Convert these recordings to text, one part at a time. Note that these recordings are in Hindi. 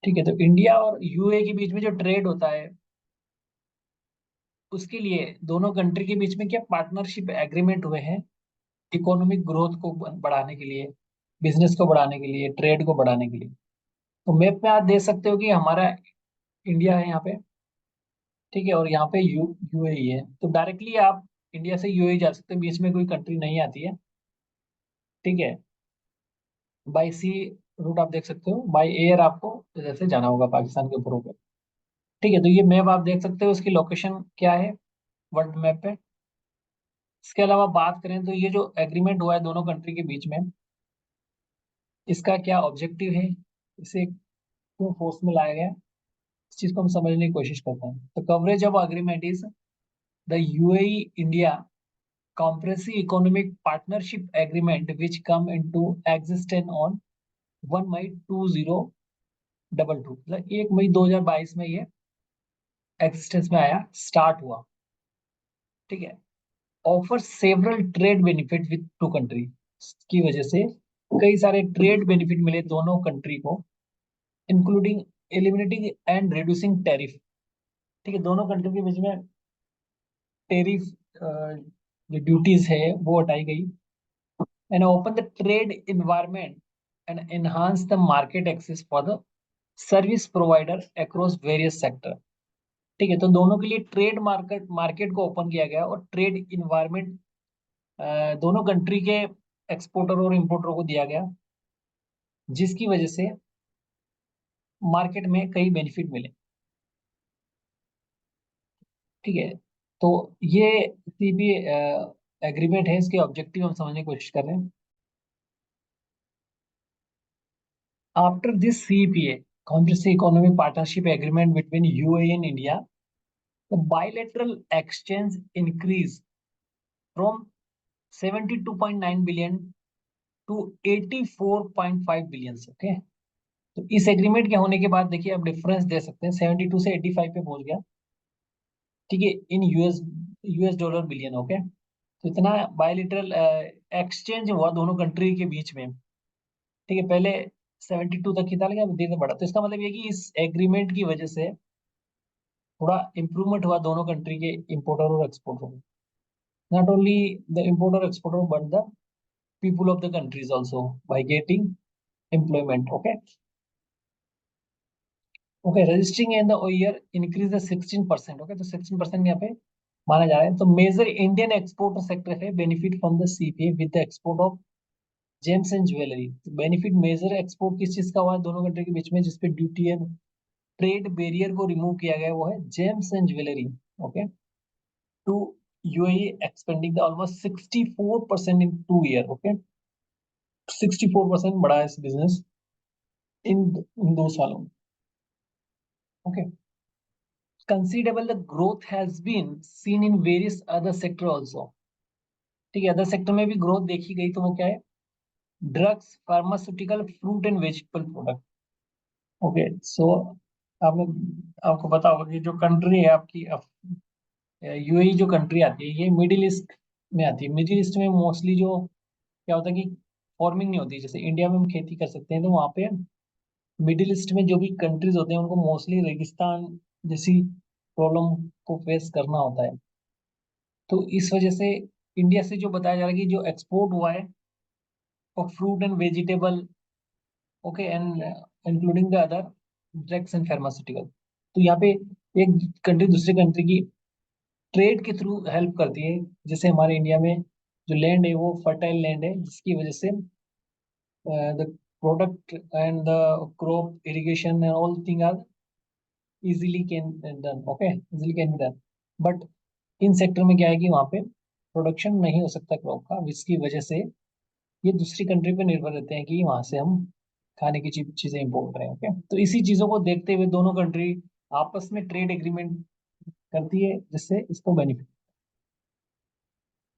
ठीक है, तो इंडिया और यूए के बीच में जो ट्रेड होता है, उसके लिए दोनों कंट्री के बीच में क्या पार्टनरशिप एग्रीमेंट हुए हैं, इकोनॉमिक ग्रोथ को बढ़ाने के लिए, बिजनेस को बढ़ाने के लिए, ट्रेड को बढ़ाने के लिए। तो मैप में आप देख सकते हो कि हमारा इंडिया है यहाँ पे, ठीक है, और यहाँ पे यूएई है। तो डायरेक्टली आप इंडिया से यूएई जा सकते हो, बीच में कोई कंट्री नहीं आती है। ठीक है, बाई सी रूट आप देख सकते हो, बाई एयर आपको इधर से जाना होगा पाकिस्तान के ऊपर होकर। ठीक है, तो ये मैप आप देख सकते हो, उसकी लोकेशन क्या है वर्ल्ड मैप पे। इसके अलावा बात करें तो ये जो एग्रीमेंट हुआ है दोनों कंट्री के बीच में, इसका क्या ऑब्जेक्टिव है, इसे क्यों फोर्स में लाया गया है, इस चीज को हम समझने की कोशिश करते हैं। तो coverage of agreement is the UAE India comprehensive economic partnership agreement which come into existence on 1 मई 2022, मतलब 1 मई 2022 में ये एग्जिस्टेंस में आया, स्टार्ट हुआ। ठीक है, offer several trade benefit with two country, की वजह से कई सारे ट्रेड बेनिफिट मिले दोनों कंट्री को, including eliminating and reducing tariff. ठीक है, दोनों कंट्री के बीच में टैरिफ जो ड्यूटीज है वो हटाई गई, and open the trade environment and enhance the market access for the service provider across various sector। ठीक है, तो दोनों के लिए ट्रेड मार्केट मार्केट को ओपन किया गया और ट्रेड इन्वायरमेंट दोनों कंट्री के एक्सपोर्टर और इंपोर्टर को दिया गया, जिसकी वजह से मार्केट में कई बेनिफिट मिले। ठीक है, तो ये सीपी एग्रीमेंट है, इसके ऑब्जेक्टिव हम समझने की कोशिश कर रहे हैं। After this CPA, comprehensive economic partnership agreement between UAE and India, the bilateral exchange increased from 72.9 billion to 84.5 billion. Okay, तो इस एग्रीमेंट के होने के बाद देखिए आप डिफरेंस दे सकते हैं, 72 से 85 पे पहुंच गया। ठीक है, in US dollar billion. Okay, तो इतना बायलिटरल एक्सचेंज हुआ दोनों कंट्री के बीच में। ठीक है, पहले 72 तक ही था, लेकिन अब धीरे बढ़ा। तो इसका मतलब ये कि इस एग्रीमेंट की वजह से थोड़ा इंप्रूवमेंट हुआ दोनों कंट्री के इंपोर्टर और एक्सपोर्टर में। Not only the importer exporter but the people of the countries also by getting employment। Okay, okay, registering in the year increase the 16%। Okay, तो 16% यहाँ पे माना जा रहा है। तो मेजर इंडियन एक्सपोर्टर सेक्टर है benefit from the CPA with the export of gems and jewellery. Benefit major export किस चीज का हुआ है दोनों कंट्री के बीच में, जिसपे ड्यूटी एंड ट्रेड बैरियर को रिमूव किया गया, वो है gems and jewellery. Okay, to UAE expanding the almost 64% in 2 year. Okay, 64% बढ़ा है इस बिजनेस इन 2 सालों में। Okay, considerable the growth has been seen in various other sector also. ठीक है, अदर सेक्टर में भी ग्रोथ देखी गई, तो वो क्या है, drugs, pharmaceutical, fruit and vegetable product. Okay, so आपने आपको पता होगा कि जो कंट्री है आपकी यूएई, जो कंट्री आती है ये मिडिल ईस्ट में आती है। मिडिल ईस्ट में मोस्टली जो क्या होता है कि फार्मिंग नहीं होती, जैसे इंडिया में हम खेती कर सकते हैं, तो वहाँ पे मिडिल ईस्ट में जो भी कंट्रीज होते हैं उनको मोस्टली रेगिस्तान जैसी प्रॉब्लम को फेस करना होता है। तो इस वजह से इंडिया से जो बताया जा रहा है कि जो एक्सपोर्ट हुआ है of fruit and vegetable, okay, and including the other drugs and pharmaceutical. तो यहाँ पे एक कंट्री दूसरी कंट्री की ट्रेड के थ्रू हेल्प करती है। जैसे हमारे इंडिया में जो लैंड है वो फर्टाइल लैंड है, जिसकी वजह से the product and the crop irrigation and all thing are easily can done. Okay, easily can be done. But in sector में क्या है कि वहाँ पे प्रोडक्शन नहीं हो सकता क्रॉप का, जिसकी वजह से ये दूसरी कंट्री पे निर्भर रहते हैं कि वहां से हम खाने की चीजें इंपोर्ट करें। ओके, तो इसी चीजों को देखते हुए दोनों कंट्री आपस में ट्रेड एग्रीमेंट करती है, जिससे इसको benefit.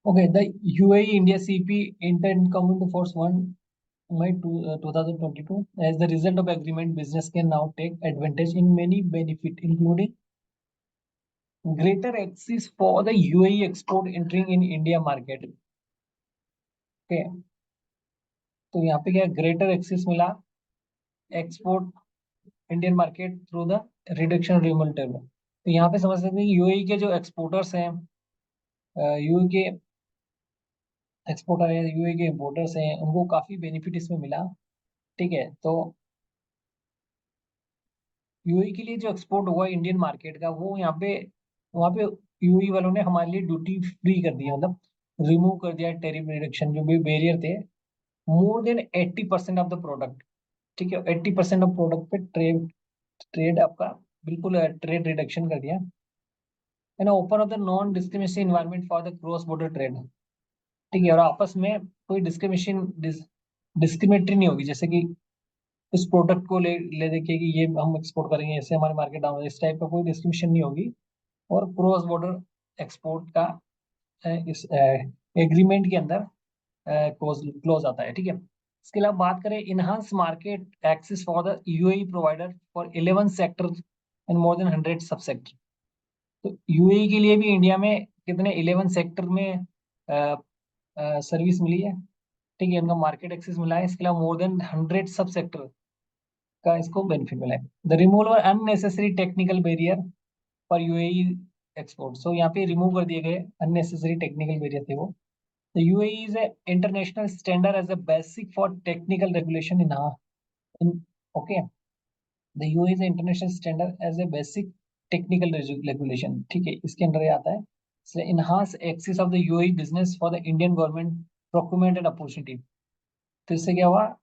Okay, the UAE India CP inter come into force 1 May 2022। As the result of agreement, business can now take advantage in many benefit, including greater access for the UAE export entering in India market। Okay, तो यहाँ पे क्या ग्रेटर एक्सेस मिला export Indian market through the reduction removal table. तो यहाँ पे समझ सकते हैं यूएई के जो एक्सपोर्टर्स हैं, यूएई के एक्सपोर्टर है, यूएई के इम्पोर्टर्स हैं, उनको काफी बेनिफिट इसमें मिला। ठीक है, तो यूएई के लिए जो एक्सपोर्ट हुआ इंडियन मार्केट का, वो यहाँ पे वहाँ पे यूएई वालों ने हमारे लिए ड्यूटी फ्री कर दिया, मतलब रिमूव कर दिया टेरिफ रिडक्शन जो भी बैरियर थे, more than 80% of the product. ठीक है, 80% ऑफ प्रोडक्ट पे ट्रेड ट्रेड आपका बिल्कुल ट्रेड रिडक्शन कर दिया, है ना। Open of the non discrimination environment for the cross border trade. ठीक है, और आपस में कोई डिस्क्रिमिनेटरी नहीं होगी, जैसे कि इस प्रोडक्ट को ले देखिए कि ये हम एक्सपोर्ट करेंगे, ऐसे हमारे मार्केट डाउन है, इस टाइप का कोई डिस्क्रिमिनेशन नहीं होगी। और क्रॉस बॉर्डर एक्सपोर्ट का इस एग्रीमेंट के अंदर क्लोज आता है। ठीक है, इसके अलावा बात करें enhance market access for the UAE provider for 11 sector and more than 100 sub sector. तो यूएई के लिए भी इंडिया में कितने 11 सेक्टर में सर्विस मिली है। ठीक है, उनका मार्केट एक्सेस मिला है, इसके अलावा मोर देन 100 सब सेक्टर का इसको बेनिफिट मिला है। The removal unnecessary technical barrier for UAE export. So यहाँ पे रिमूव कर दिए गए अननेसेसरी टेक्निकल बैरियर थे वो। The UAE is a international standard as a basic for technical regulation in okay. The UAE is an international standard as a basic technical regulation। ठीक है, इसके अंदर ये आता है। So enhance access of the UAE business for the Indian government procurement and opportunity। तो इससे क्या हुआ,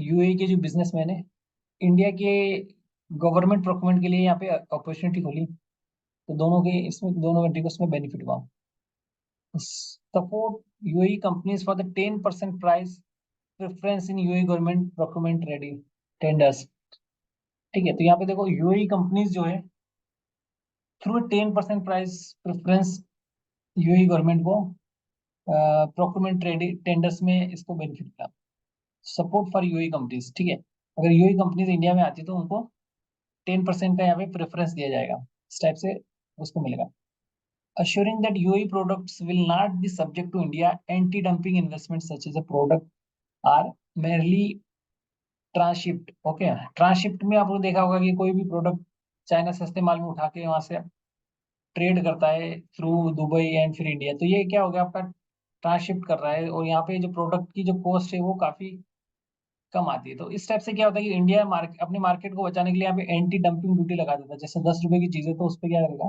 यूएई के जो बिजनेसमैन है, इंडिया के गवर्नमेंट प्रोक्योरमेंट के लिए यहाँ पे अपॉर्चुनिटी खोली, तो दोनों के इसमें दोनों कंट्री को इसमें बेनिफिट हुआ। Support UAE companies for the 10% price preference in UAE government procurement ready tenders. ठीक है, तो यहाँ पे देखो यूएई कंपनीज जो है through 10% price preference UAE government को प्रोक्योरमेंट रेडी टेंडर्स में इसको बेनिफिट मिला। Support for UAE companies. ठीक है, अगर यूएई कंपनीज इंडिया में आती तो उनको 10% का यहाँ पे प्रेफरेंस दिया जाएगा, इस टाइप से उसको मिलेगा। assuring that UAE products will not be subject to India anti-dumping investments such as a product are merely transshipped. Okay, transshipped में आपने देखा होगा कि कोई भी प्रोडक्ट चाइना सस्ते माल में उठा के वहां से ट्रेड करता है थ्रू दुबई एंड फिर इंडिया, तो ये क्या हो गया आपका, ट्रांसशिप्ट कर रहा है, और यहाँ पे जो प्रोडक्ट की जो कॉस्ट है वो काफी कम आती है। तो इस टाइप से क्या होता है कि इंडिया अपने मार्केट को बचाने के लिए यहाँ पे एंटी डंपिंग ड्यूटी लगा देता है। जैसे 10 रुपए की चीज है तो उस पर क्या करेगा,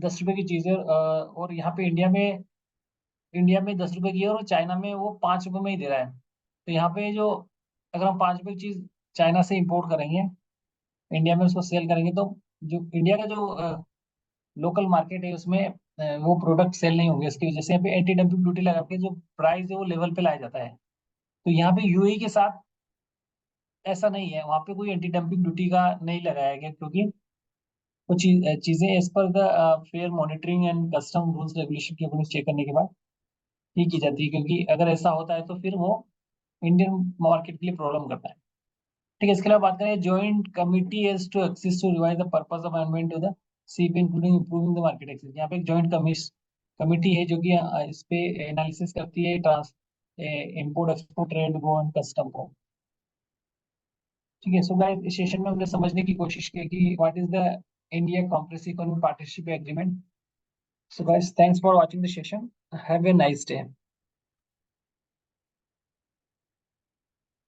10 रुपए की चीज है, और यहाँ पे इंडिया में 10 रुपए की है और चाइना में वो 5 रुपए में ही दे रहा है। तो यहाँ पे जो अगर हम 5 रुपए की चीज चाइना से इंपोर्ट करेंगे, इंडिया में उसको सेल करेंगे, तो जो इंडिया का जो लोकल मार्केट है उसमें वो प्रोडक्ट सेल नहीं होंगे, इसकी वजह से यहाँ पे एंटी डंपिंग ड्यूटी लगा के जो प्राइस है वो लेवल पे लाया जाता है। तो यहाँ पे यूएई के साथ ऐसा नहीं है, वहाँ पे कोई एंटी डंपिंग ड्यूटी का नहीं लगाया गया, क्योंकि वो चीजें as per the fair monitoring and custom rules regulation के अकॉर्डिंग चेक करने के बाद ही की जाती है, क्योंकि अगर ऐसा होता है तो फिर वो इंडियन मार्केट के लिए प्रॉब्लम करता है। ठीक है, इसके अलावा बात करें joint committee has to exist to revise the purpose of amendment to the CP including improving the market access. यहाँ पे एक जॉइंट कमिटी है जो कि इस पे एनालिसिस करती है ट्रांस इम्पोर्ट एक्सपोर्ट ट्रेड को एंड कस्टम को। ठीक है, सो गाइस इस सेशन में हमने समझने की कोशिश की कि what is the India compressive economic partnership agreement. So guys thanks for watching the session, have a nice day.